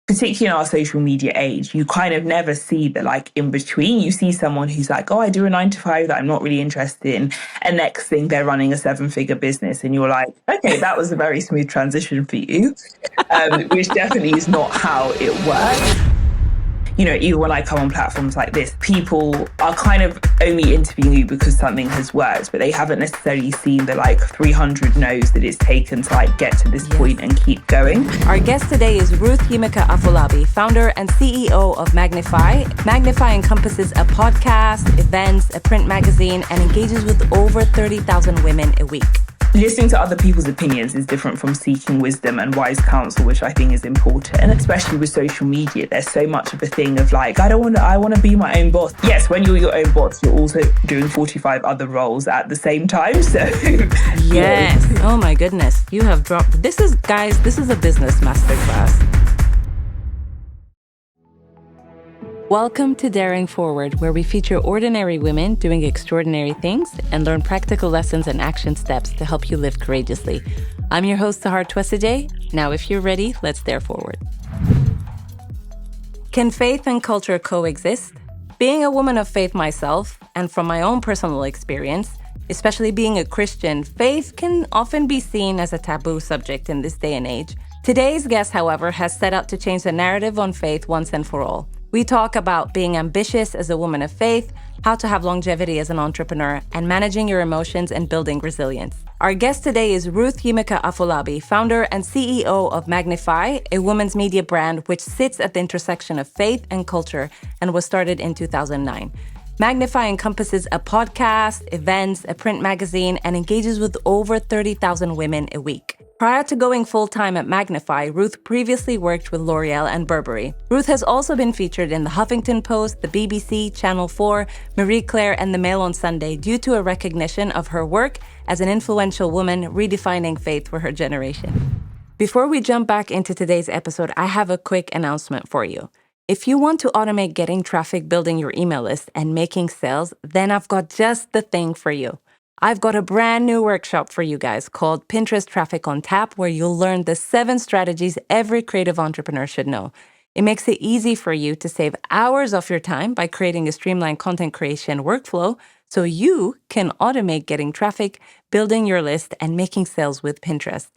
particularly in our social media age, you kind of never see the like in between. You see someone who's like, oh, I do a 9 to 5 that I'm not really interested in. And next thing they're running a 7-figure business. And you're like, okay, that was a very smooth transition for you, which definitely is not how it works. You know, even when I come on platforms like this, people are kind of only interviewing you because something has worked, but they haven't necessarily seen the like 300 no's that it's taken to like get to this point and keep going. Our guest today is Ruth Yimika Afolabi, founder and CEO of Magnify. Magnify encompasses a podcast, events, a print magazine, and engages with over 30,000 women a week. Listening to other people's opinions is different from seeking wisdom and wise counsel, which I think is important. And especially with social media, there's so much of a thing of like, I want to be my own boss. Yes, when you're your own boss, you're also doing 45 other roles at the same time. So yes. Oh my goodness. You have dropped. This is a business masterclass. Welcome to Daring Forward, where we feature ordinary women doing extraordinary things and learn practical lessons and action steps to help you live courageously. I'm your host, Sahar. Now, if you're ready, let's dare forward. Can faith and culture coexist? Being a woman of faith myself, and from my own personal experience, especially being a Christian, faith can often be seen as a taboo subject in this day and age. Today's guest, however, has set out to change the narrative on faith once and for all. We talk about being ambitious as a woman of faith, how to have longevity as an entrepreneur, and managing your emotions and building resilience. Our guest today is Ruth Yimika Afolabi, founder and CEO of Magnify, a women's media brand which sits at the intersection of faith and culture and was started in 2009. Magnify encompasses a podcast, events, a print magazine, and engages with over 30,000 women a week. Prior to going full-time at Magnify, Ruth previously worked with L'Oreal and Burberry. Ruth has also been featured in the Huffington Post, the BBC, Channel 4, Marie Claire, and the Mail on Sunday due to a recognition of her work as an influential woman redefining faith for her generation. Before we jump back into today's episode, I have a quick announcement for you. If you want to automate getting traffic, building your email list, and making sales, then I've got just the thing for you. I've got a brand new workshop for you guys called Pinterest Traffic on Tap, where you'll learn the 7 strategies every creative entrepreneur should know. It makes it easy for you to save hours of your time by creating a streamlined content creation workflow so you can automate getting traffic, building your list, and making sales with Pinterest.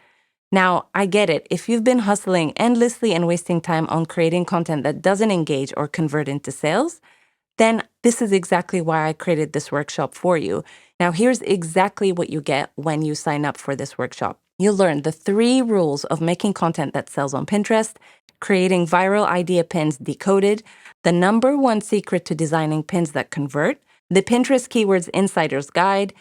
Now, I get it. If you've been hustling endlessly and wasting time on creating content that doesn't engage or convert into sales, then this is exactly why I created this workshop for you. Now, here's exactly what you get when you sign up for this workshop. You'll learn the 3 rules of making content that sells on Pinterest, creating viral idea pins decoded, the number 1 secret to designing pins that convert, the Pinterest Keywords Insider's Guide,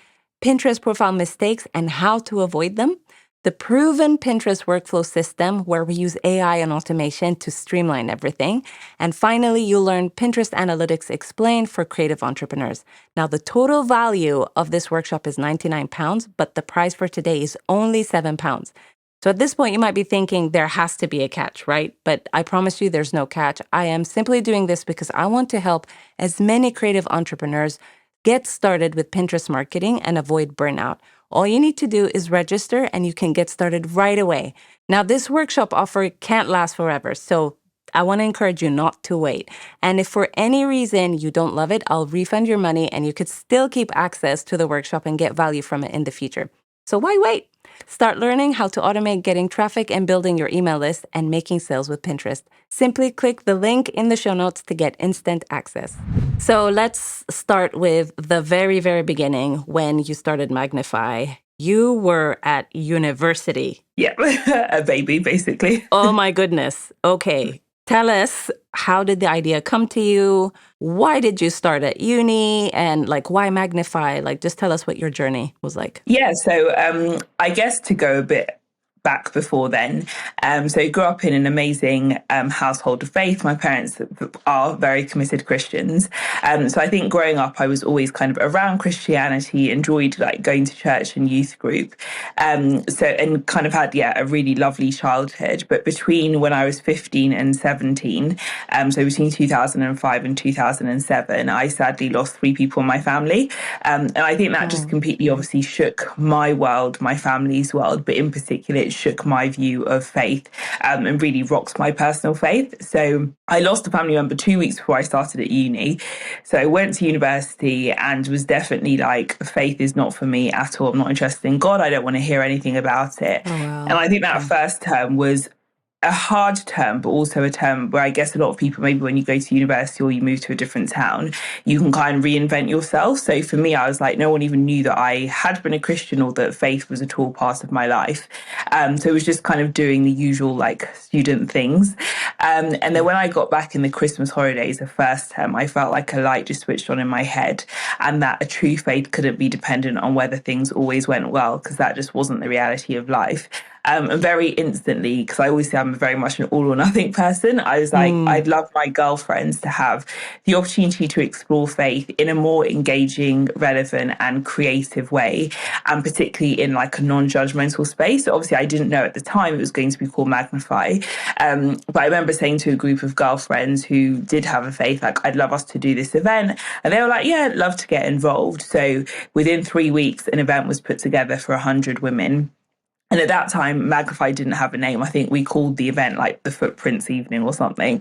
Pinterest profile mistakes and how to avoid them, the proven Pinterest workflow system where we use AI and automation to streamline everything. And finally, you'll learn Pinterest Analytics Explained for creative entrepreneurs. Now, the total value of this workshop is £99, but the price for today is only £7. So at this point, you might be thinking there has to be a catch, right? But I promise you there's no catch. I am simply doing this because I want to help as many creative entrepreneurs get started with Pinterest marketing and avoid burnout. All you need to do is register and you can get started right away. Now, this workshop offer can't last forever, so I want to encourage you not to wait. And if for any reason you don't love it, I'll refund your money and you could still keep access to the workshop and get value from it in the future. So why wait? Start learning how to automate getting traffic and building your email list and making sales with Pinterest. Simply click the link in the show notes to get instant access. So let's start with the very, very beginning when you started Magnify. You were at university. Yeah, a baby, basically. Oh my goodness. Okay. Tell us, how did the idea come to you? Why did you start at uni? And why Magnify? Just tell us what your journey was like. Yeah, so I guess to go a bit back before then. So I grew up in an amazing household of faith. My parents are very committed Christians. So I think growing up, I was always kind of around Christianity, enjoyed going to church and youth group. And kind of had, a really lovely childhood. But between when I was 15 and 17, so between 2005 and 2007, I sadly lost 3 people in my family. And I think that just completely obviously shook my world, my family's world, but in particular, it that shook my view of faith and really rocked my personal faith. So I lost a family member 2 weeks before I started at uni. So I went to university and was definitely like, faith is not for me at all. I'm not interested in God. I don't want to hear anything about it. Oh, wow. And I think that first term was a hard term, but also a term where I guess a lot of people, maybe when you go to university or you move to a different town, you can kind of reinvent yourself. So for me, I was like, no one even knew that I had been a Christian or that faith was at all part of my life. So it was just kind of doing the usual like student things. And then when I got back in the Christmas holidays, the first term, I felt like a light just switched on in my head, and that a true faith couldn't be dependent on whether things always went well, because that just wasn't the reality of life. And very instantly, because I always say I'm very much an all or nothing person, I was like, I'd love my girlfriends to have the opportunity to explore faith in a more engaging, relevant and creative way, and particularly in like a non-judgmental space. So obviously I didn't know at the time it was going to be called Magnify. But I remember saying to a group of girlfriends who did have a faith, like, I'd love us to do this event. And they were like, yeah, I'd love to get involved. So within 3 weeks, an event was put together for 100 women. And at that time, Magnify didn't have a name. I think we called the event like the Footprints Evening or something.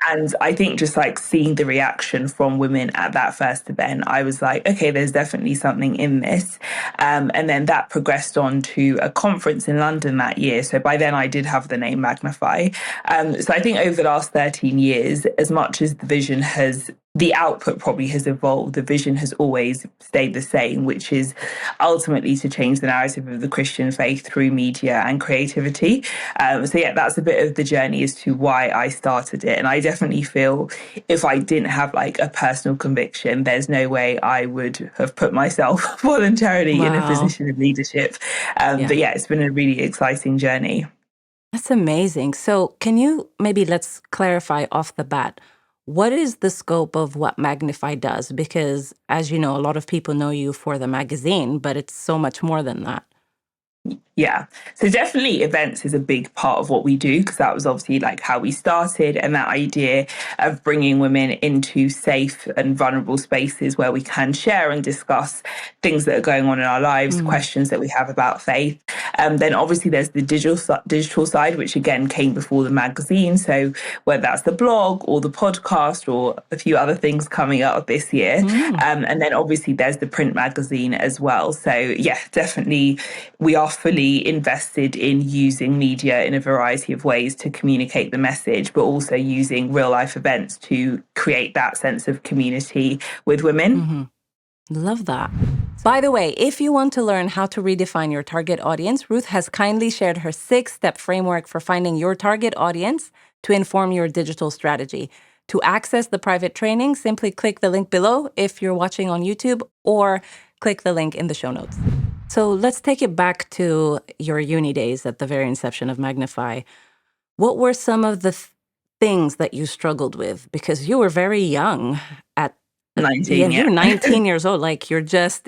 And I think just like seeing the reaction from women at that first event, I was like, okay, there's definitely something in this. And then that progressed on to a conference in London that year. So by then I did have the name Magnify. So I think over the last 13 years, as much as the vision has, the output probably has evolved, the vision has always stayed the same, which is ultimately to change the narrative of the Christian faith through media and creativity. So yeah, that's a bit of the journey as to why I started it. And I definitely feel if I didn't have like a personal conviction, there's no way I would have put myself voluntarily in a position of leadership. But yeah, it's been a really exciting journey. That's amazing. So can you maybe let's clarify off the bat, what is the scope of what Magnify does? Because as you know, a lot of people know you for the magazine, but it's so much more than that. Yeah. So definitely events is a big part of what we do, because that was obviously like how we started, and that idea of bringing women into safe and vulnerable spaces where we can share and discuss things that are going on in our lives, questions that we have about faith. Then obviously there's the digital side, which again came before the magazine. So whether that's the blog or the podcast or a few other things coming up this year. And then obviously there's the print magazine as well. So yeah, definitely we are fully invested in using media in a variety of ways to communicate the message, but also using real life events to create that sense of community with women. Love that. By the way, if you want to learn how to redefine your target audience, Ruth has kindly shared her 6-step framework for finding your target audience to inform your digital strategy. To access the private training, simply click the link below if you're watching on YouTube, or click the link in the show notes. So let's take it back to your uni days at the very inception of Magnify. What were some of the things that you struggled with? Because you were very young at 19. You're 19 years old. Like you're just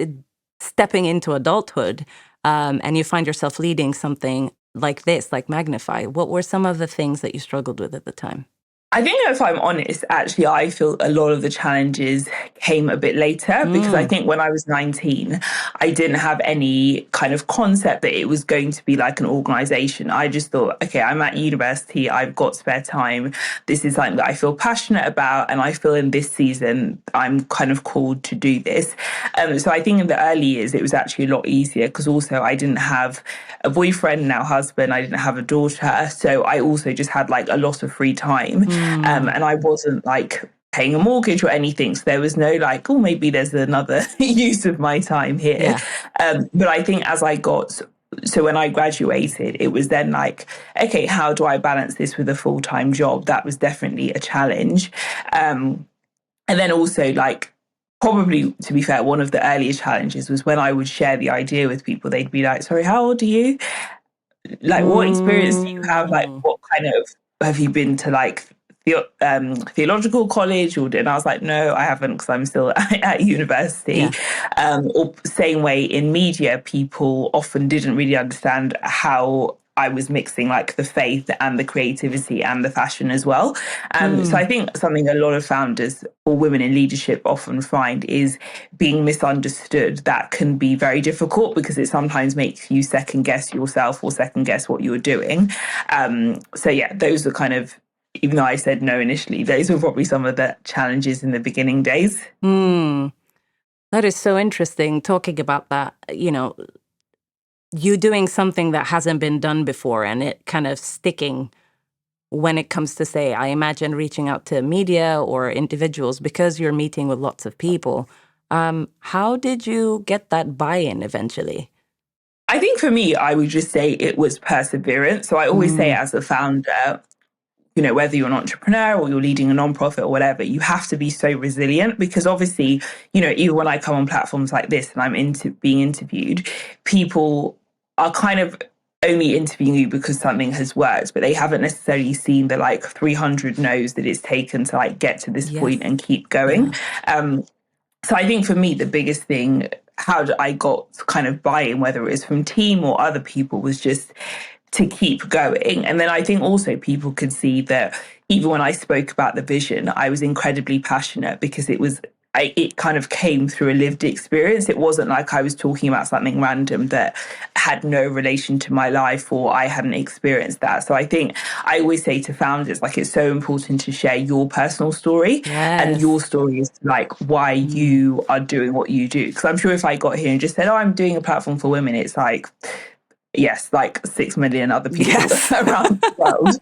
stepping into adulthood, and you find yourself leading something like this, like Magnify. What were some of the things that you struggled with at the time? I think if I'm honest, actually, I feel a lot of the challenges came a bit later, because I think when I was 19, I didn't have any kind of concept that it was going to be like an organization. I just thought, okay, I'm at university, I've got spare time. This is something that I feel passionate about. And I feel in this season, I'm kind of called to do this. So I think in the early years, it was actually a lot easier, because also I didn't have a boyfriend, now husband, I didn't have a daughter. So I also just had like a lot of free time. And I wasn't like paying a mortgage or anything. So there was no like, oh, maybe there's another use of my time here. But I think as I got, so when I graduated, it was then like, okay, how do I balance this with a full-time job? That was definitely a challenge. And then also like, probably, to be fair, one of the earlier challenges was when I would share the idea with people, they'd be like, sorry, how old are you? Like, what experience do you have? Like, what kind of, have you been to like theological college? And I was like, no, I haven't, because I'm still at university. Or same way in media, people often didn't really understand how I was mixing like the faith and the creativity and the fashion as well. So I think something a lot of founders or women in leadership often find is being misunderstood. That can be very difficult because it sometimes makes you second guess yourself or second guess what you're doing. So yeah, those are kind of, even though I said no initially, those were probably some of the challenges in the beginning days. That is so interesting, talking about that, you doing something that hasn't been done before and it kind of sticking when it comes to, say, I imagine reaching out to media or individuals because you're meeting with lots of people. How did you get that buy-in eventually? I think for me, I would just say it was perseverance. So I always say as a founder, whether you're an entrepreneur or you're leading a nonprofit or whatever, you have to be so resilient because obviously, even when I come on platforms like this and I'm being interviewed, people are kind of only interviewing you because something has worked, but they haven't necessarily seen the like 300 no's that it's taken to like get to this point and keep going. So I think for me, the biggest thing, how I got kind of buy-in, whether it was from team or other people, was just to keep going. And then I think also people could see that even when I spoke about the vision, I was incredibly passionate because it kind of came through a lived experience. It wasn't like I was talking about something random that had no relation to my life or I hadn't experienced that. So I think I always say to founders, like, it's so important to share your personal story. And your story is like why you are doing what you do. Because I'm sure if I got here and just said, oh, I'm doing a platform for women, it's like, yes, like 6 million other people around the world.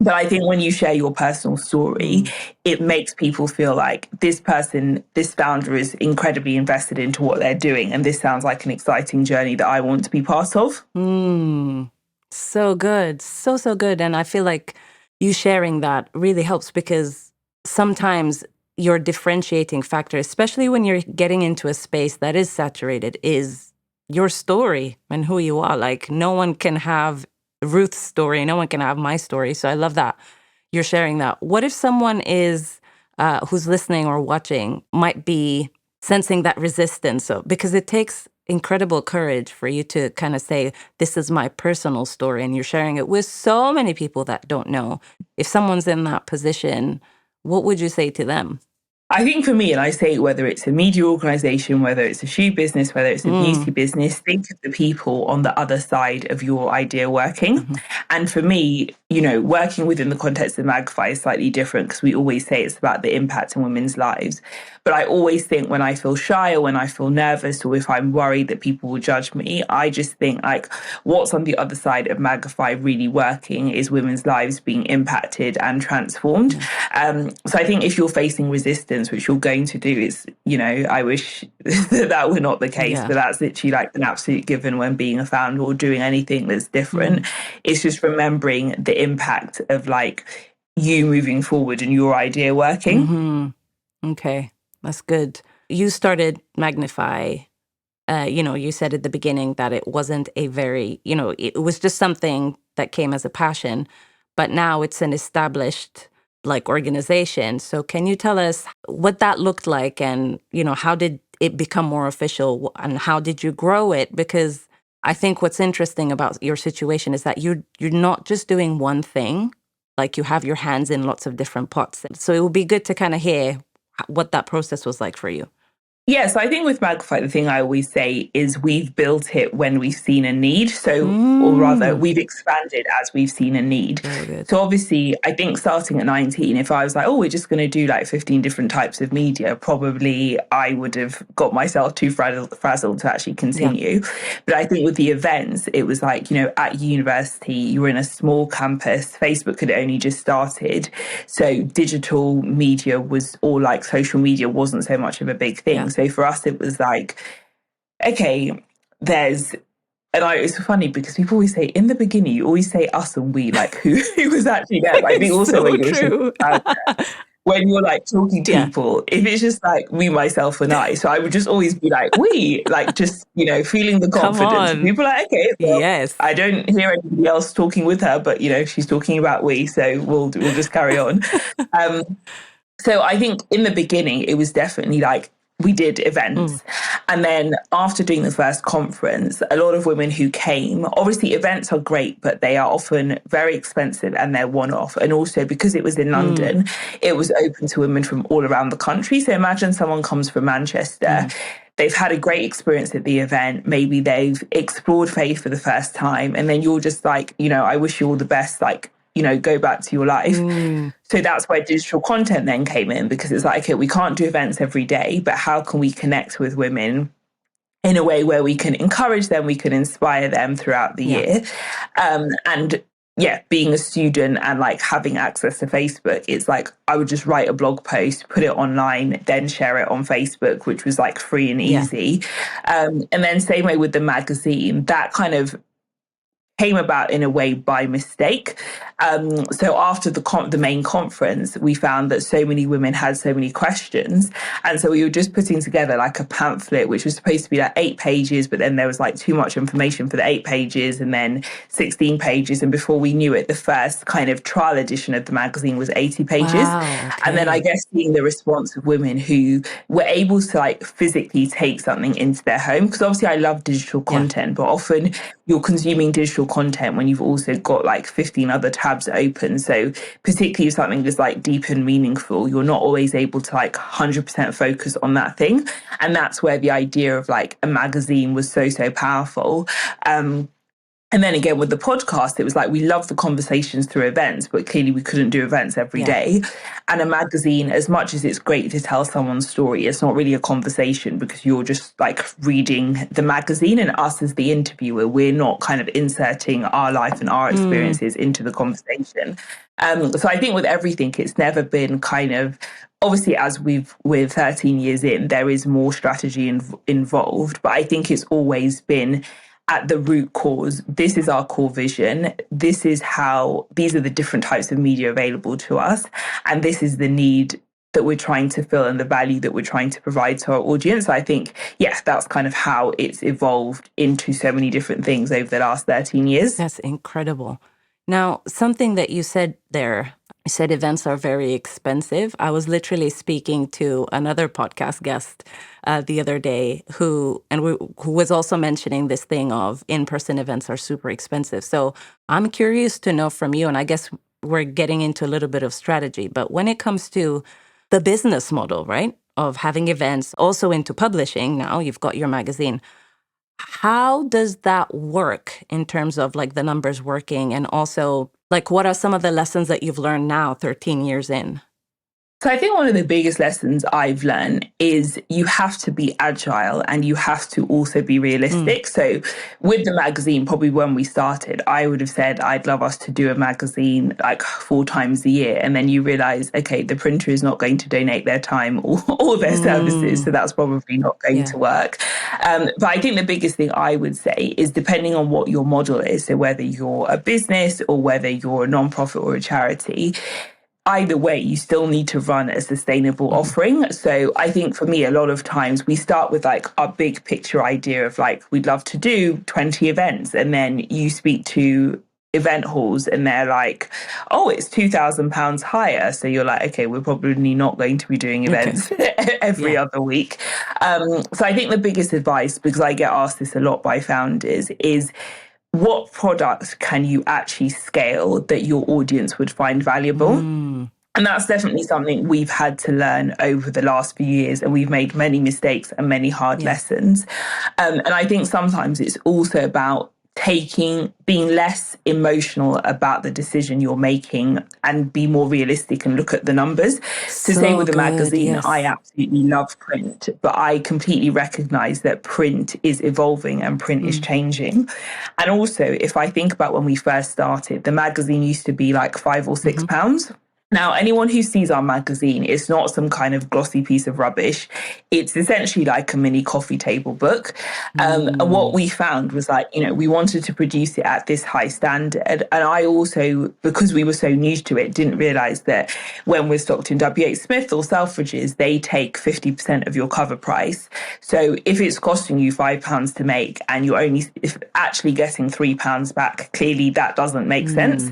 But I think when you share your personal story, it makes people feel like this founder is incredibly invested into what they're doing. And this sounds like an exciting journey that I want to be part of. So good. So good. And I feel like you sharing that really helps because sometimes your differentiating factor, especially when you're getting into a space that is saturated, is your story and who you are. Like, no one can have Ruth's story. No one can have my story. So I love that you're sharing that. What if someone is who's listening or watching might be sensing that resistance? So because it takes incredible courage for you to kind of say, this is my personal story, and you're sharing it with so many people that don't know. If someone's in that position, what would you say to them? I think for me, and I say whether it's a media organization, whether it's a shoe business, whether it's a beauty business, think of the people on the other side of your idea working. And for me, working within the context of Magnify is slightly different because we always say it's about the impact on women's lives. But I always think when I feel shy or when I feel nervous or if I'm worried that people will judge me, I just think like what's on the other side of Magnify really working is women's lives being impacted and transformed. So I think if you're facing resistance, which you're going to do, is, I wish that were not the case, but that's literally like an absolute given when being a founder or doing anything that's different. It's just remembering the impact of like you moving forward and your idea working. Okay. That's good. You started Magnify, you said at the beginning that it wasn't a very, it was just something that came as a passion, but now it's an established like organization. So can you tell us what that looked like and, how did it become more official and how did you grow it? Because I think what's interesting about your situation is that you're not just doing one thing, like you have your hands in lots of different pots. So it would be good to kind of hear what that process was like for you. Yeah, so I think with Magnify, the thing I always say is we've built it when we've seen a need. So, or rather, we've expanded as we've seen a need. So obviously, I think starting at 19, if I was like, oh, we're just going to do like 15 different types of media, probably I would have got myself too frazzled to actually continue. But I think with the events, it was like, at university, you were in a small campus, Facebook had only just started. So digital media was, or like social media wasn't so much of a big thing. So for us, it was like, okay, it's funny because people always say in the beginning, you always say us and we, like who was actually there. But I think also when you're like talking to people, if it's just like me, myself and I, so I would just always be like, we, like just, feeling the confidence. People are like, okay, well, I don't hear anybody else talking with her, but she's talking about we, so we'll just carry on. So I think in the beginning, it was definitely like, we did events. And then after doing the first conference, a lot of women who came, obviously events are great, but they are often very expensive and they're one-off. And also because it was in London, it was open to women from all around the country. So imagine someone comes from Manchester, they've had a great experience at the event. Maybe they've explored faith for the first time. And then you're just like, I wish you all the best, like, go back to your life. So that's where digital content then came in, because it's like, okay, we can't do events every day, but how can we connect with women in a way where we can encourage them, we can inspire them throughout the year. And being a student and like having access to Facebook, it's like I would just write a blog post, put it online, then share it on Facebook, which was like free and easy. And then same way with the magazine, that kind of came about in a way by mistake. So after the main conference, we found that so many women had so many questions. And so we were just putting together like a pamphlet, which was supposed to be like 8 pages, but then there was like too much information for the 8 pages and then 16 pages. And before we knew it, the first kind of trial edition of the magazine was 80 pages. Wow, okay. And then I guess seeing the response of women who were able to like physically take something into their home, because obviously I love digital content, but often you're consuming digital content when you've also got like 15 other tabs open. So particularly if something is like deep and meaningful, you're not always able to like 100% focus on that thing. And that's where the idea of like a magazine was so powerful. And then again, with the podcast, it was like we love the conversations through events, but clearly we couldn't do events every day. And a magazine, as much as it's great to tell someone's story, it's not really a conversation because you're just like reading the magazine, and us as the interviewer, we're not kind of inserting our life and our experiences into the conversation. So I think with everything, it's never been kind of, obviously as we're 13 years in, there is more strategy involved, but I think it's always been at the root cause. This is our core vision. These are the different types of media available to us. And this is the need that we're trying to fill and the value that we're trying to provide to our audience. I think, that's kind of how it's evolved into so many different things over the last 13 years. That's incredible. Now, something that you said there, you said events are very expensive. I was literally speaking to another podcast guest the other day who was also mentioning this thing of in-person events are super expensive. So I'm curious to know from you, and I guess we're getting into a little bit of strategy, but when it comes to the business model, right, of having events, also into publishing, now you've got your magazine, how does that work in terms of like the numbers working, and also like what are some of the lessons that you've learned now 13 years in? So I think one of the biggest lessons I've learned is you have to be agile and you have to also be realistic. So with the magazine, probably when we started, I would have said, I'd love us to do a magazine like 4 times a year. And then you realize, okay, the printer is not going to donate their time or their services. So that's probably not going to work. But I think the biggest thing I would say is depending on what your model is, so whether you're a business or whether you're a nonprofit or a charity, either way, you still need to run a sustainable offering. So I think for me, a lot of times we start with like our big picture idea of like, we'd love to do 20 events. And then you speak to event halls and they're like, oh, it's £2,000 higher. So you're like, okay, we're probably not going to be doing events every other week. So I think the biggest advice, because I get asked this a lot by founders, is what products can you actually scale that your audience would find valuable? And that's definitely something we've had to learn over the last few years. And we've made many mistakes and many hard lessons. And I think sometimes it's also about being less emotional about the decision you're making and be more realistic and look at the numbers. So same with the magazine, I absolutely love print, but I completely recognize that print is evolving and print is changing. And also, if I think about when we first started, the magazine used to be like £5 or £6. Now, anyone who sees our magazine, it's not some kind of glossy piece of rubbish. It's essentially like a mini coffee table book. And what we found was like, we wanted to produce it at this high standard. And I also, because we were so new to it, didn't realize that when we're stocked in WH Smith or Selfridges, they take 50% of your cover price. So if it's costing you £5 to make and you're only actually getting £3 back, clearly that doesn't make sense.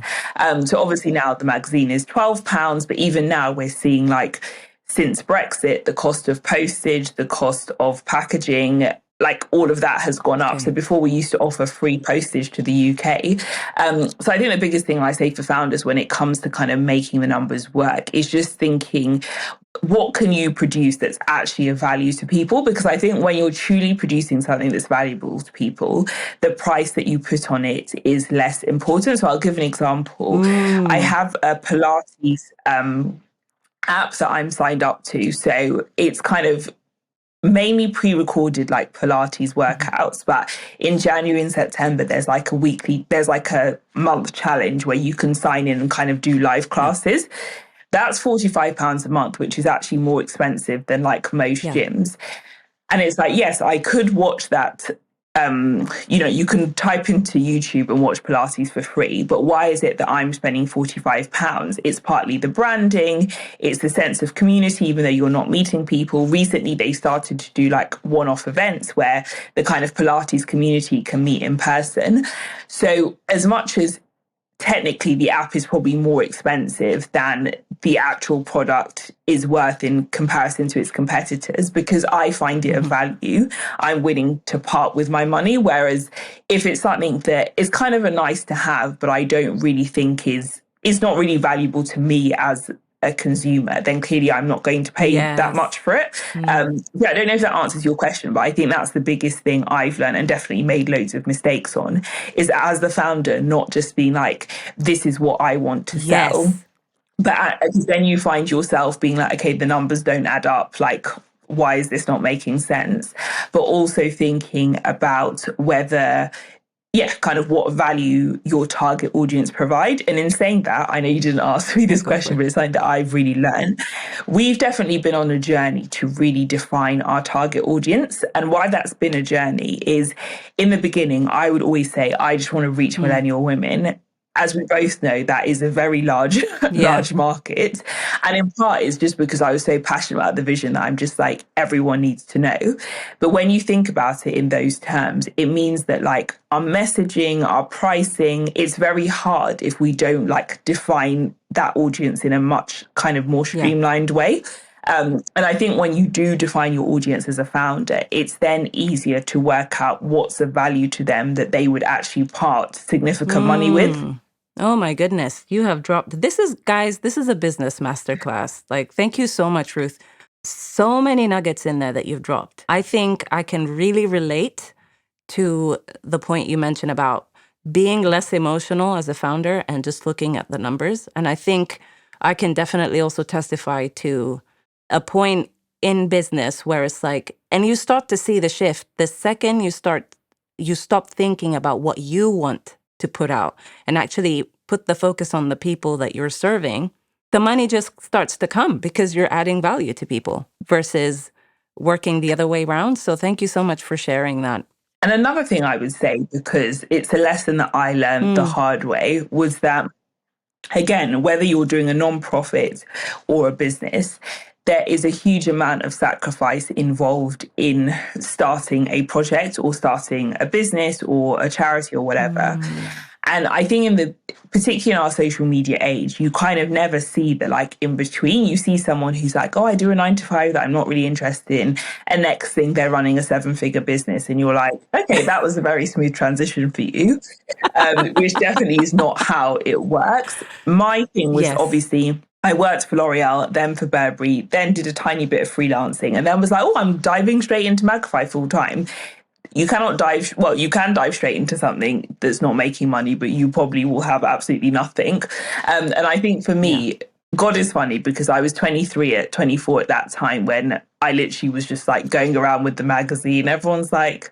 So obviously now the magazine is £12. But even now we're seeing like since Brexit, the cost of postage, the cost of packaging, like all of that has gone up. So before we used to offer free postage to the UK. So I think the biggest thing I say for founders when it comes to kind of making the numbers work is just thinking, what can you produce that's actually of value to people? Because I think when you're truly producing something that's valuable to people, the price that you put on it is less important. So I'll give an example. I have a Pilates app that I'm signed up to. So it's kind of mainly pre-recorded like Pilates workouts, but in January and September there's like a month challenge where you can sign in and kind of do live classes. That's £45 a month, which is actually more expensive than like most gyms. And it's like, yes, I could watch that. You can type into YouTube and watch Pilates for free, but why is it that I'm spending £45? It's partly the branding, it's the sense of community, even though you're not meeting people. Recently, they started to do like one-off events where the kind of Pilates community can meet in person. So as much as technically the app is probably more expensive than the actual product is worth in comparison to its competitors, because I find it of value, I'm willing to part with my money. Whereas if it's something that is kind of a nice to have, but I don't really think is not really valuable to me as a consumer, then clearly I'm not going to pay that much for it. I don't know if that answers your question, but I think that's the biggest thing I've learned and definitely made loads of mistakes on, is as the founder, not just being like, this is what I want to sell. But then you find yourself being like, okay, the numbers don't add up. Like, why is this not making sense? But also thinking about whether kind of what value your target audience provide. And in saying that, I know you didn't ask me this question, but it's something that I've really learned. We've definitely been on a journey to really define our target audience. And why that's been a journey is, in the beginning, I would always say, I just want to reach millennial women. As we both know, that is a very large market. And in part, it's just because I was so passionate about the vision that I'm just like, everyone needs to know. But when you think about it in those terms, it means that like our messaging, our pricing, it's very hard if we don't like define that audience in a much kind of more streamlined way. And I think when you do define your audience as a founder, it's then easier to work out what's of value to them that they would actually part significant money with. Oh my goodness, you have dropped. This is a business masterclass. Like, thank you so much, Ruth. So many nuggets in there that you've dropped. I think I can really relate to the point you mentioned about being less emotional as a founder and just looking at the numbers. And I think I can definitely also testify to a point in business where it's like, and you start to see the shift the second you stop thinking about what you want to put out and actually put the focus on the people that you're serving, the money just starts to come because you're adding value to people versus working the other way around. So thank you so much for sharing that. And another thing I would say, because it's a lesson that I learned the hard way, was that, again, whether you're doing a non-profit or a business, there is a huge amount of sacrifice involved in starting a project or starting a business or a charity or whatever. And I think particularly in our social media age, you kind of never see the like in between. You see someone who's like, oh, I do a 9 to 5 that I'm not really interested in. And next thing they're running a 7-figure business. And you're like, okay, that was a very smooth transition for you, which definitely is not how it works. My thing was obviously, I worked for L'Oreal, then for Burberry, then did a tiny bit of freelancing, and then was like, oh, I'm diving straight into Magnify full time. You can dive straight into something that's not making money, but you probably will have absolutely nothing. And I think for me, God is funny, because I was 24 at that time when I literally was just like going around with the magazine. Everyone's like,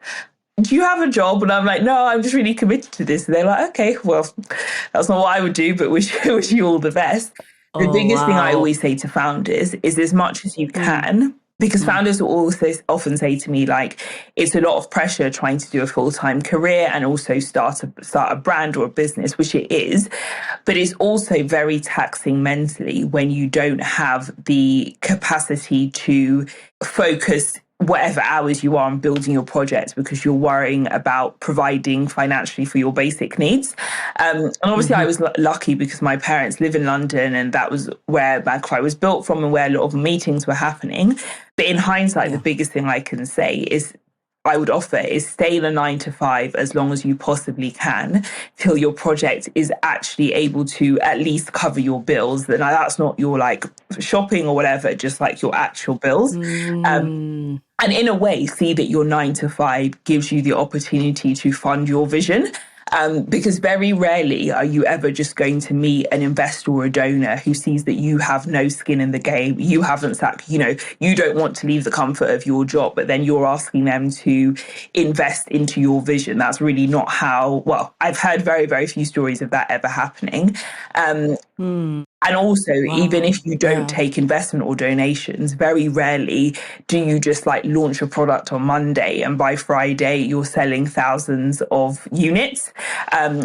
do you have a job? And I'm like, no, I'm just really committed to this. And they're like, okay, well, that's not what I would do, but wish you all the best. The biggest thing I always say to founders is, as much as you can, because founders will also often say to me, like, it's a lot of pressure trying to do a full-time career and also start a brand or a business, which it is. But it's also very taxing mentally when you don't have the capacity to focus whatever hours you are on building your projects because you're worrying about providing financially for your basic needs. And obviously I was lucky because my parents live in London and that was where Magnify was built from and where a lot of meetings were happening. But in hindsight, the biggest thing I can say is I would offer is stay in a 9 to 5 as long as you possibly can till your project is actually able to at least cover your bills. Now that's not your like shopping or whatever, just like your actual bills. And in a way, see that your 9 to 5 gives you the opportunity to fund your vision. Because very rarely are you ever just going to meet an investor or a donor who sees that you have no skin in the game. You haven't sat, you don't want to leave the comfort of your job, but then you're asking them to invest into your vision. That's really not how, well, I've heard very, very few stories of that ever happening. And also, even if you don't take investment or donations, very rarely do you just like launch a product on Monday and by Friday you're selling thousands of units.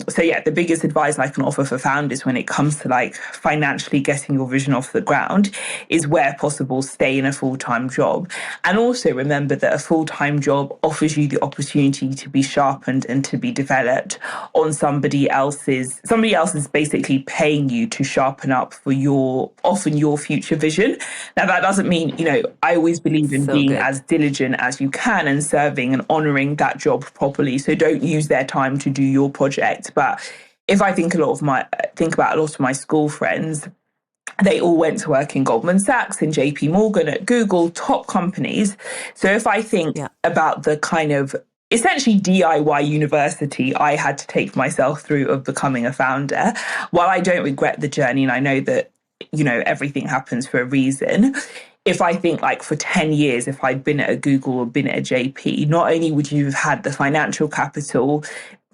So yeah, the biggest advice I can offer for founders when it comes to like financially getting your vision off the ground is where possible, stay in a full-time job. And also remember that a full-time job offers you the opportunity to be sharpened and to be developed on somebody else's basically paying you to sharpen up for often your future vision. Now that doesn't mean, I always believe in being as diligent as you can and serving and honouring that job properly. So don't use their time to do your project. But if I think about a lot of my school friends, they all went to work in Goldman Sachs, in JP Morgan, at Google, top companies. So if I think about the kind of essentially DIY university I had to take myself through of becoming a founder, while I don't regret the journey and I know that, everything happens for a reason, if I think like for 10 years, if I'd been at a Google or been at a JP, not only would you have had the financial capital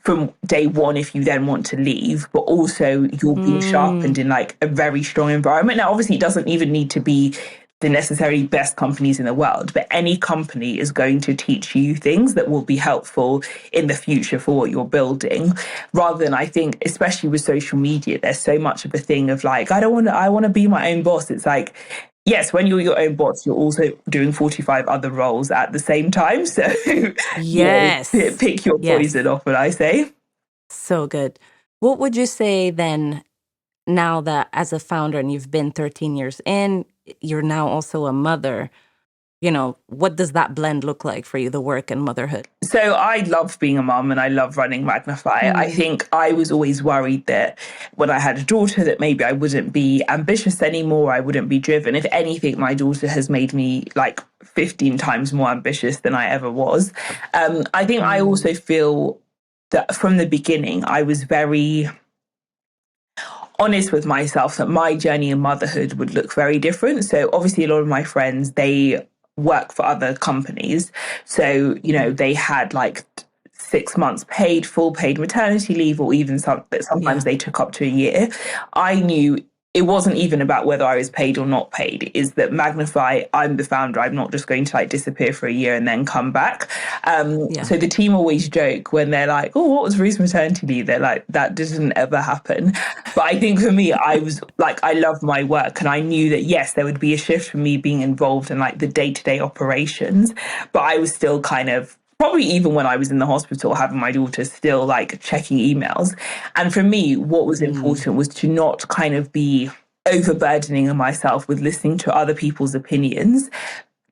from day one if you then want to leave, but also you're being sharpened in like a very strong environment. Now, obviously, it doesn't even need to be the necessarily best companies in the world, but any company is going to teach you things that will be helpful in the future for what you're building. Rather than, I think, especially with social media, there's so much of a thing of like, I want to be my own boss. It's like, yes, when you're your own boss, you're also doing 45 other roles at the same time. So yes, pick your poison off, what I say. So good. What would you say then, now that as a founder and you've been 13 years in, you're now also a mother, what does that blend look like for you, the work and motherhood? So I love being a mum and I love running Magnify. I think I was always worried that when I had a daughter that maybe I wouldn't be ambitious anymore, I wouldn't be driven. If anything, my daughter has made me like 15 times more ambitious than I ever was. I think I also feel that from the beginning, I was very honest with myself that my journey in motherhood would look very different. So obviously a lot of my friends, they work for other companies. So, they had like 6 months full paid maternity leave, or even sometimes they took up to a year. I knew it wasn't even about whether I was paid or not paid. Is that Magnify, I'm the founder. I'm not just going to like disappear for a year and then come back. So the team always joke when they're like, oh, what was Ruth's maternity leave? They're like, that didn't ever happen. But I think for me, I was like, I love my work. And I knew that, yes, there would be a shift from me being involved in like the day-to-day operations. But I was still kind of, probably even when I was in the hospital having my daughter, still like checking emails. And for me, what was important was to not kind of be overburdening myself with listening to other people's opinions.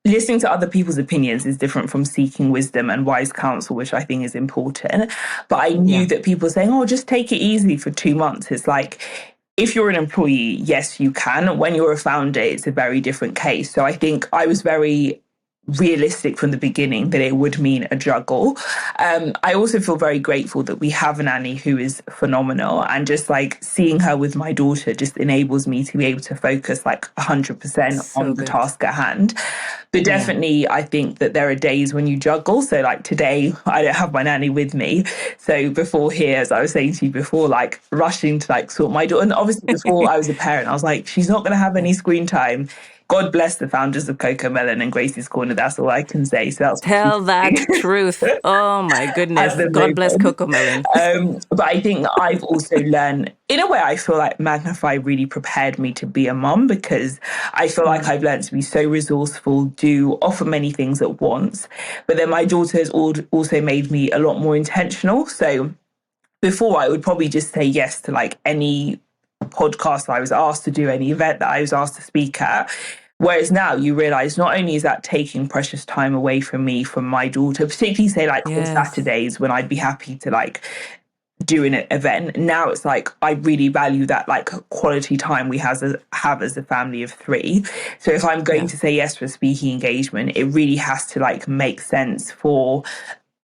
Listening to other people's opinions is different from seeking wisdom and wise counsel, which I think is important. But I knew that people saying, oh, just take it easy for 2 months. It's like, if you're an employee, yes, you can. When you're a founder, it's a very different case. So I think I was very realistic from the beginning that it would mean a juggle. I also feel very grateful that we have a nanny who is phenomenal, and just like seeing her with my daughter just enables me to be able to focus like 100% on the task at hand. But definitely I think that there are days when you juggle. So like today I don't have my nanny with me. So before here, as I was saying to you before, like rushing to like sort my daughter. And obviously before I was a parent, I was like, she's not going to have any screen time. God bless the founders of Coco Melon and Gracie's Corner. That's all I can say. So that's Tell that truth. Oh my at goodness. the God bless moment. Coco Melon. But I think I've also learned, in a way, I feel like Magnify really prepared me to be a mum, because I feel like I've learned to be so resourceful, do offer many things at once. But then my daughter has also made me a lot more intentional. So before, I would probably just say yes to like any podcast I was asked to do, any event that I was asked to speak at. Whereas now you realize not only is that taking precious time away from me, from my daughter, particularly say like on Yes. Saturdays when I'd be happy to like do an event. Now it's like I really value that like quality time we have as a family of three. So if I'm going Yeah. to say yes to a speaking engagement, it really has to like make sense for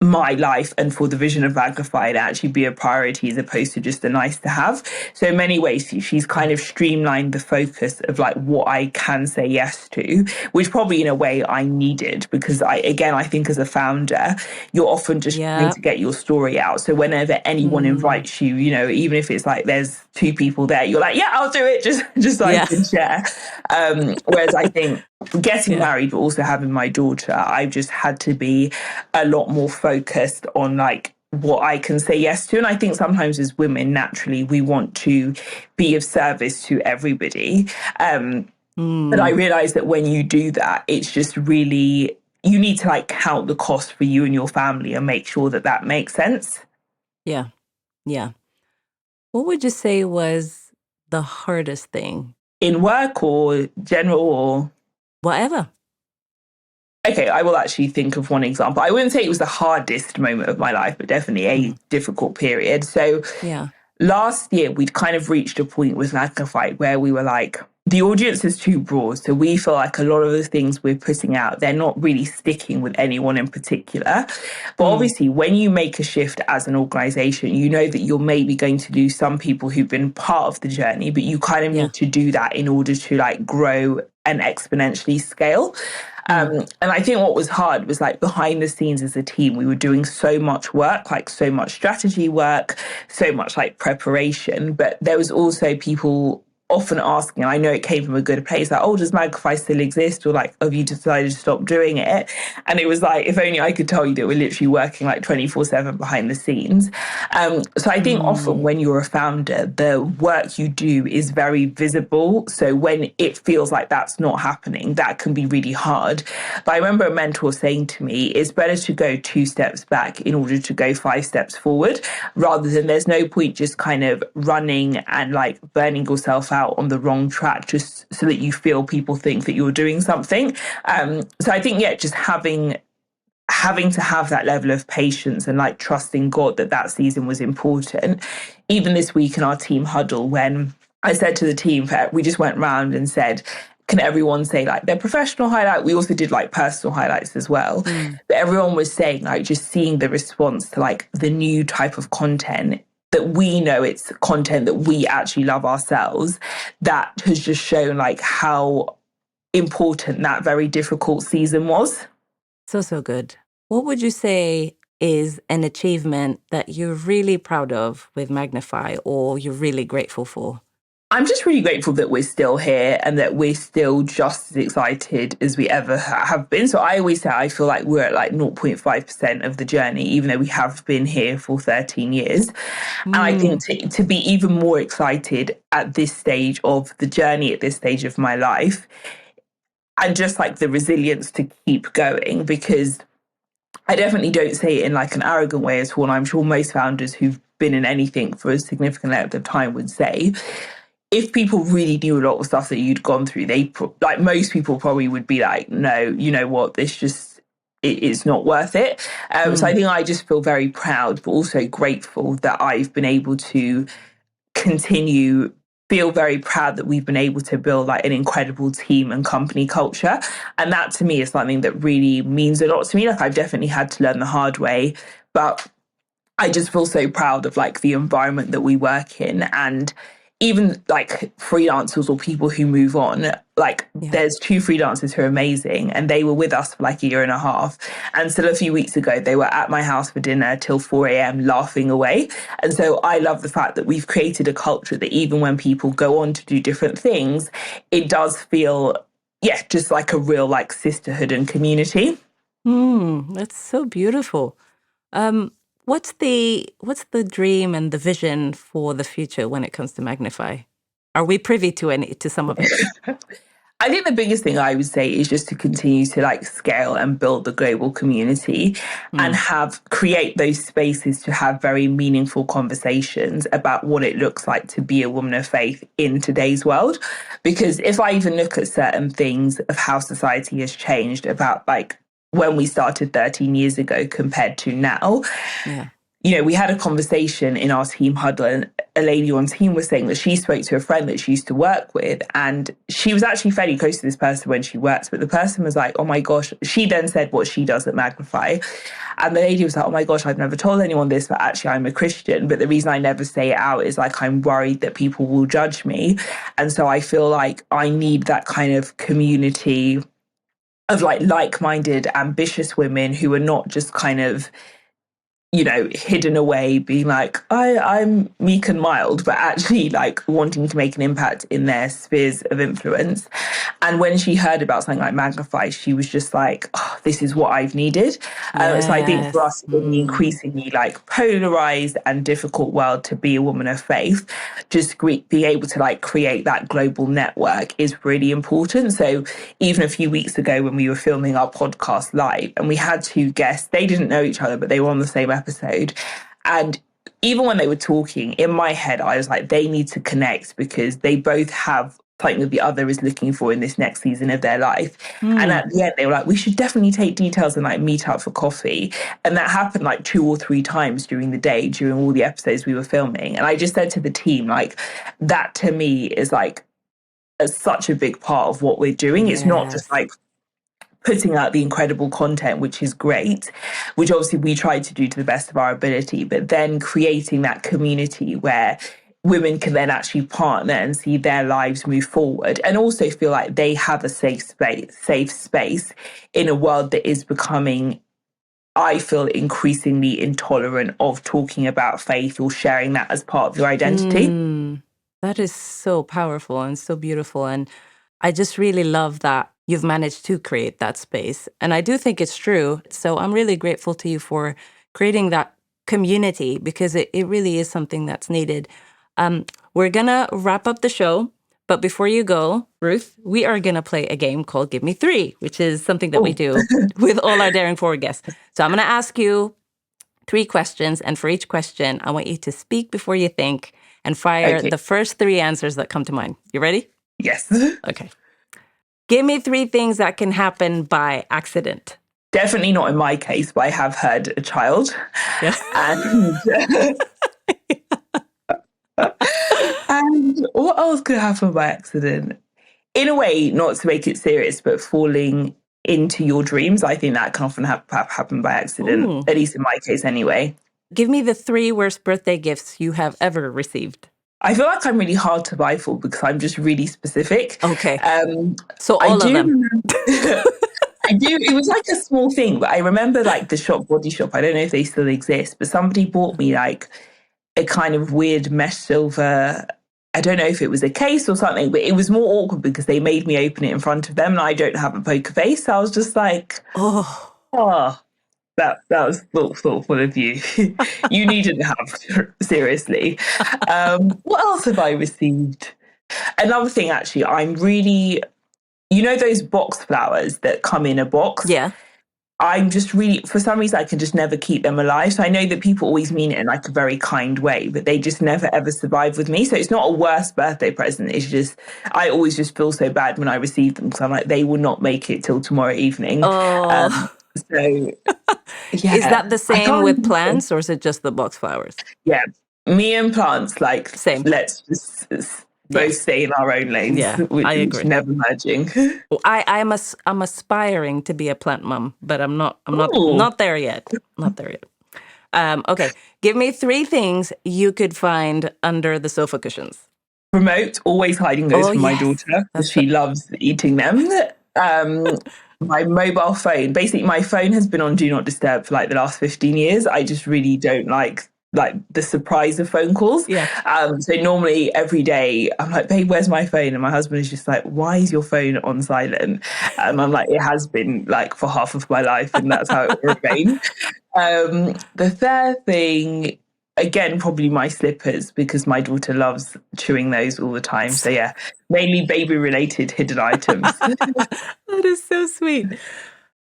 my life and for the vision of Magnify and actually be a priority as opposed to just a nice to have. So in many ways, she's kind of streamlined the focus of like what I can say yes to, which probably in a way I needed, because I think as a founder, you're often just trying Yeah. to get your story out. So whenever anyone invites you, you know, even if it's like there's two people there, you're like, yeah, I'll do it just so I Yeah. can share. Whereas I think getting Yeah. married, but also having my daughter, I've just had to be a lot more focused on like what I can say yes to. And I think sometimes as women, naturally, we want to be of service to everybody. But I realize that when you do that, it's just really, you need to like count the cost for you and your family and make sure that that makes sense. Yeah. Yeah. What would you say was the hardest thing? In work or general or... Whatever. Okay, I will actually think of one example. I wouldn't say it was the hardest moment of my life, but definitely a difficult period. So Yeah. last year, we'd kind of reached a point with Magnify where we were like, the audience is too broad. So we feel like a lot of the things we're putting out, they're not really sticking with anyone in particular. But obviously, when you make a shift as an organization, you know that you're maybe going to lose some people who've been part of the journey, but you kind of Yeah. need to do that in order to like grow and exponentially scale. And I think what was hard was like behind the scenes as a team, we were doing so much work, like so much strategy work, so much like preparation. But there was also people often asking, and I know it came from a good place, like, oh, does Magnify still exist? Or like, have you decided to stop doing it? And it was like, if only I could tell you that we're literally working like 24/7 behind the scenes. So I think often when you're a founder, the work you do is very visible. So when it feels like that's not happening, that can be really hard. But I remember a mentor saying to me, it's better to go 2 steps back in order to go 5 steps forward, rather than there's no point just kind of running and like burning yourself out on the wrong track just so that you feel people think that you're doing something. So I think, yeah, just having to have that level of patience and like trusting God that that season was important. Even this week in our team huddle, when I said to the team, we just went round and said, can everyone say like their professional highlight? We also did like personal highlights as well. But everyone was saying like just seeing the response to like the new type of content that we know it's content that we actually love ourselves, that has just shown like how important that very difficult season was. So good. What would you say is an achievement that you're really proud of with Magnify or you're really grateful for? I'm just really grateful that we're still here and that we're still just as excited as we ever have been. So I always say I feel like we're at like 0.5% of the journey, even though we have been here for 13 years. And I think to be even more excited at this stage of the journey, at this stage of my life, and just like the resilience to keep going, because I definitely don't say it in like an arrogant way at all. And I'm sure most founders who've been in anything for a significant length of time would say, if people really knew a lot of stuff that you'd gone through, like most people probably would be like, no, you know what, this just, it's not worth it. So I think I just feel very proud, but also grateful that I've been able to continue, feel very proud that we've been able to build like an incredible team and company culture. And that to me is something that really means a lot to me. Like I've definitely had to learn the hard way, but I just feel so proud of like the environment that we work in. And even like freelancers or people who move on, like there's 2 freelancers who are amazing and they were with us for like a year and a half. And still a few weeks ago, they were at my house for dinner till 4 a.m. laughing away. And so I love the fact that we've created a culture that even when people go on to do different things, it does feel, yeah, just like a real like sisterhood and community. That's so beautiful. Um, what's the dream and the vision for the future when it comes to Magnify? Are we privy to some of it? I think the biggest thing I would say is just to continue to like scale and build the global community and create those spaces to have very meaningful conversations about what it looks like to be a woman of faith in today's world. Because if I even look at certain things of how society has changed about like when we started 13 years ago compared to now, Yeah. we had a conversation in our team huddle, and a lady on team was saying that she spoke to a friend that she used to work with, and she was actually fairly close to this person when she worked, but the person was like, oh my gosh, she then said what she does at Magnify. And the lady was like, oh my gosh, I've never told anyone this, but actually I'm a Christian. But the reason I never say it out is like, I'm worried that people will judge me. And so I feel like I need that kind of community of like-minded, ambitious women who are not just kind of hidden away, being like, I'm meek and mild, but actually like wanting to make an impact in their spheres of influence. And when she heard about something like Magnify, she was just like, oh, this is what I've needed. So I think for us in the increasingly like polarized and difficult world to be a woman of faith, just be able to like create that global network is really important. So even a few weeks ago when we were filming our podcast live and we had two guests, they didn't know each other, but they were on the same episode. And even when they were talking, in my head, I was like, they need to connect because they both have something that the other is looking for in this next season of their life. And at the end, they were like, we should definitely take details and like meet up for coffee. And that happened like 2 or 3 times during the day, during all the episodes we were filming. And I just said to the team, like, that to me is like such a big part of what we're doing. It's not just like putting out the incredible content, which is great, which obviously we try to do to the best of our ability, but then creating that community where women can then actually partner and see their lives move forward and also feel like they have a safe space in a world that is becoming, I feel, increasingly intolerant of talking about faith or sharing that as part of your identity. That is so powerful and so beautiful. And I just really love that you've managed to create that space. And I do think it's true. So I'm really grateful to you for creating that community because it really is something that's needed. We're going to wrap up the show. But before you go, Ruth, we are going to play a game called Give Me 3, which is something that we do with all our Daring Forward guests. So I'm going to ask you 3 questions. And for each question, I want you to speak before you think and fire the first 3 answers that come to mind. You ready? Yes. Okay. Give me 3 things that can happen by accident. Definitely not in my case, but I have had a child. Yes. And what else could happen by accident? In a way, not to make it serious, but falling into your dreams. I think that can often happen by accident, at least in my case anyway. Give me the 3 worst birthday gifts you have ever received. I feel like I'm really hard to buy for because I'm just really specific. Okay. So all of them. I do. It was like a small thing, but I remember like the shop, Body Shop. I don't know if they still exist, but somebody bought me like a kind of weird mesh silver. I don't know if it was a case or something, but it was more awkward because they made me open it in front of them and I don't have a poker face. So I was just like, that was thoughtful of you. You needn't have, seriously. What else have I received? Another thing, actually, I'm really, those box flowers that come in a box? Yeah. I'm just really, for some reason, I can just never keep them alive. So I know that people always mean it in like a very kind way, but they just never ever survive with me. So it's not a worse birthday present. It's just, I always just feel so bad when I receive them because I'm like, they will not make it till tomorrow evening. So, yeah. Is that the same with plants or is it just the box flowers? Yeah. Me and plants, like, same. Let's just both stay in our own lanes. Yeah, I agree. Never merging. I'm aspiring to be a plant mom, but I'm not there yet. Not there yet. Okay. Give me 3 things you could find under the sofa cushions. Remote, always hiding those from my daughter because she loves eating them. My mobile phone, basically my phone has been on Do Not Disturb for like the last 15 years. I just really don't like like the surprise of phone calls. Yeah. So normally every day I'm like, babe, where's my phone? And my husband is just like, why is your phone on silent? I'm like, it has been like for half of my life, and that's how it will remain. The third thing, again, probably my slippers, because my daughter loves chewing those all the time. So yeah, mainly baby related hidden items. That is so sweet.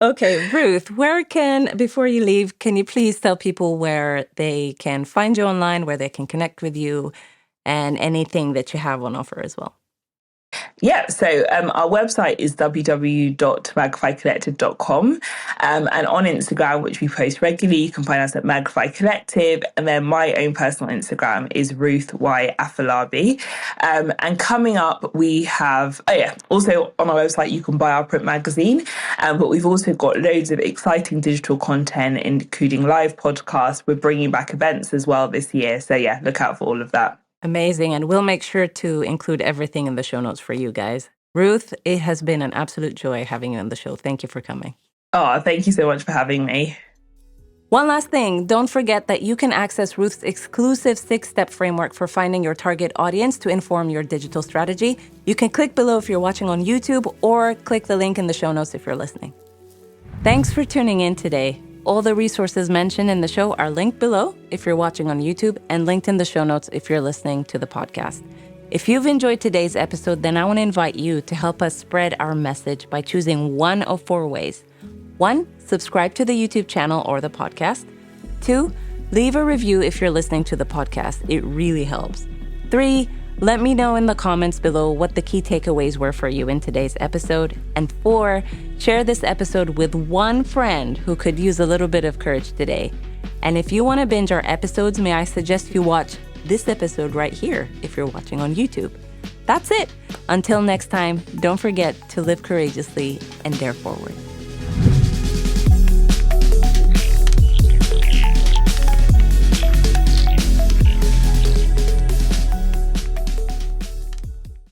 Okay, Ruth, before you leave, can you please tell people where they can find you online, where they can connect with you, and anything that you have on offer as well? Yeah, so our website is www.magnifycollective.com. And on Instagram, which we post regularly, you can find us at Magnify Collective. And then my own personal Instagram is Ruth Y Afolabi. And coming up, we have, also on our website, you can buy our print magazine. But we've also got loads of exciting digital content, including live podcasts. We're bringing back events as well this year. So yeah, look out for all of that. Amazing. And we'll make sure to include everything in the show notes for you guys. Ruth, it has been an absolute joy having you on the show. Thank you for coming. Oh, thank you so much for having me. One last thing, don't forget that you can access Ruth's exclusive 6-step framework for finding your target audience to inform your digital strategy. You can click below if you're watching on YouTube, or click the link in the show notes if you're listening. Thanks for tuning in today. All the resources mentioned in the show are linked below if you're watching on YouTube, and linked in the show notes if you're listening to the podcast. If you've enjoyed today's episode, then I want to invite you to help us spread our message by choosing one of 4 ways. 1, subscribe to the YouTube channel or the podcast. 2, leave a review if you're listening to the podcast. It really helps. 3, let me know in the comments below what the key takeaways were for you in today's episode. And 4, share this episode with one friend who could use a little bit of courage today. And if you want to binge our episodes, may I suggest you watch this episode right here if you're watching on YouTube. That's it. Until next time, don't forget to live courageously and dare forward.